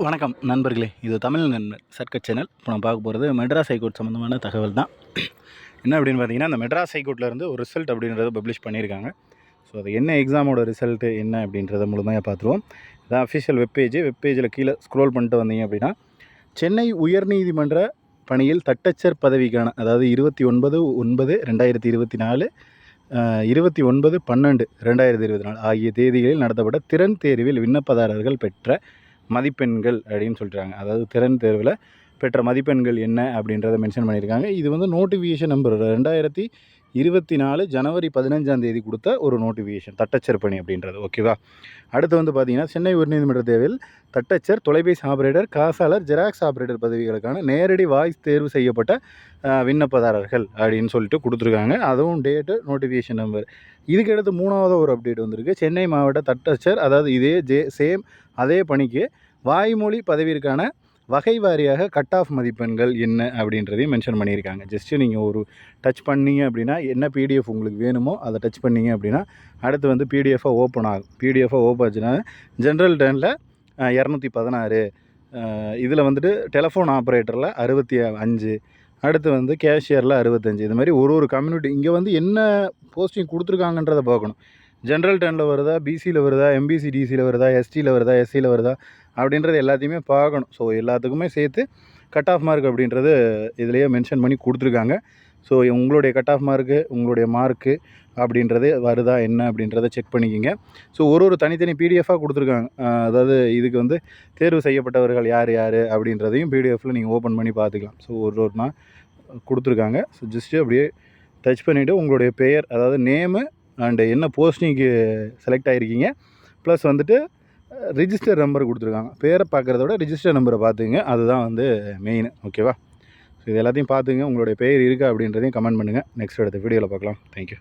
வணக்கம் நண்பர்களே, இது தமிழ் நண்பர் சர்க்கட் சேனல். இப்போ நான் பார்க்க போகிறது மெட்ராஸ் ஹைகோர்ட் சம்மந்தமான தகவல் தான். என்ன அப்படின்னு பார்த்தீங்கன்னா, இந்த மெட்ராஸ் ஹைகோர்ட்லேருந்து ஒரு ரிசல்ட் அப்படின்றத பப்ளிஷ் பண்ணியிருக்காங்க. ஸோ அது என்ன எக்ஸாமோட ரிசல்ட்டு என்ன அப்படின்றத முழுமையாக பார்த்துருவோம். இதான் அஃபிஷியல் வெப்பேஜில் கீழே ஸ்க்ரோல் பண்ணிட்டு வந்தீங்க அப்படின்னா, சென்னை உயர்நீதிமன்ற பணியில் தட்டச்சர் பதவிக்கான, அதாவது 29/9/2024 29/12/2024 ஆகிய தேதிகளில் நடத்தப்பட்ட திறன் தேர்வில் விண்ணப்பதாரர்கள் பெற்ற மதிப்பெண்கள் அப்படின்னு சொல்லிட்டாங்க. அதாவது திறன் தேர்வில் பெற்ற மதிப்பெண்கள் என்ன அப்படின்றத மென்ஷன் பண்ணியிருக்காங்க. இது வந்து நோட்டிஃபிகேஷன் நம்பர் 2024 ஜனவரி 15 கொடுத்த ஒரு நோட்டிஃபிகேஷன், தட்டச்சர் பணி அப்படின்றது. ஓகேவா? அடுத்து வந்து பார்த்திங்கன்னா, சென்னை உயர்நீதிமன்ற தேர்வில் தட்டச்சர், தொலைபேசி ஆப்ரேட்டர், காசாளர், ஜெராக்ஸ் ஆப்ரேட்டர் பதவிகளுக்கான நேரடி வாய்ஸ் தேர்வு செய்யப்பட்ட விண்ணப்பதாரர்கள் அப்படின்னு சொல்லிட்டு கொடுத்துருக்காங்க. அதுவும் டேட்டு, நோட்டிஃபிகேஷன் நம்பர். இதுக்கடுத்து மூணாவது ஒரு அப்டேட் வந்திருக்கு. சென்னை மாவட்ட தட்டச்சர், அதாவது இதே சேம் அதே பணிக்கு வாய்மொழி பதவிற்கான வகை வாரியாக கட் ஆஃப் மதிப்பெண்கள் என்ன அப்படின்றதையும் மென்ஷன் பண்ணியிருக்காங்க. ஜஸ்ட்டு நீங்கள் ஒரு டச் பண்ணிங்க அப்படின்னா, என்ன பிடிஎஃப் உங்களுக்கு வேணுமோ அதை டச் பண்ணிங்க அப்படின்னா அடுத்து வந்து பிடிஎஃபாக ஓப்பன் ஆகும். பிடிஎஃபாக ஓப்பன் ஆச்சுன்னா ஜென்ரல் டர்னில் 216, இதில் வந்துட்டு டெலிஃபோன் ஆப்ரேட்டரில் 65, அடுத்து வந்து கேஷியரில் 65. இது மாதிரி ஒரு கம்யூனிட்டி இங்கே வந்து என்ன போஸ்டிங் கொடுத்துருக்காங்கன்றதை பார்க்கணும். ஜென்ரல் டர்னில் வருதா, பிசியில் வருதா, எம்பிசி டிசியில் வருதா, எஸ்டியில் வருதா, எஸ்சியில் வருதா அப்படின்றது எல்லாத்தையுமே பார்க்கணும். ஸோ எல்லாத்துக்குமே சேர்த்து கட் ஆஃப் மார்க் அப்படின்றது இதிலேயே மென்ஷன் பண்ணி கொடுத்துருக்காங்க. ஸோ உங்களுடைய கட் ஆஃப் உங்களுடைய மார்க்கு அப்படின்றது வருதா என்ன அப்படின்றத செக் பண்ணிக்கிங்க. ஸோ ஒரு தனித்தனி பிடிஎஃபாக கொடுத்துருக்காங்க. அதாவது இதுக்கு வந்து தேர்வு செய்யப்பட்டவர்கள் யார் யார் அப்படின்றதையும் பிடிஎஃப்பில் நீங்கள் ஓப்பன் பண்ணி பார்த்துக்கலாம். ஸோ ஒரு நாள் கொடுத்துருக்காங்க. ஸோ ஜஸ்ட்டு அப்படியே டச் பண்ணிவிட்டு உங்களுடைய பெயர், அதாவது நேமு அண்டு என்ன போஸ்டிங்க்கு செலக்ட் ஆகிருக்கீங்க, ப்ளஸ் வந்துட்டு ரிஜிஸ்டர் நம்பர் கொடுத்துருக்காங்க. பேரை பார்க்குறத விட ரிஜிஸ்டர் நம்பரை பார்த்துங்க, அதுதான் வந்து மெயின். ஓகேவா? ஸோ இது எல்லாத்தையும் பார்த்துங்க. உங்களுடைய பெயர் இருக்கா அப்படின்றதையும் கமெண்ட் பண்ணுங்கள். நெக்ஸ்ட் அடுத்த வீடியோவில் பார்க்கலாம். தேங்க்யூ.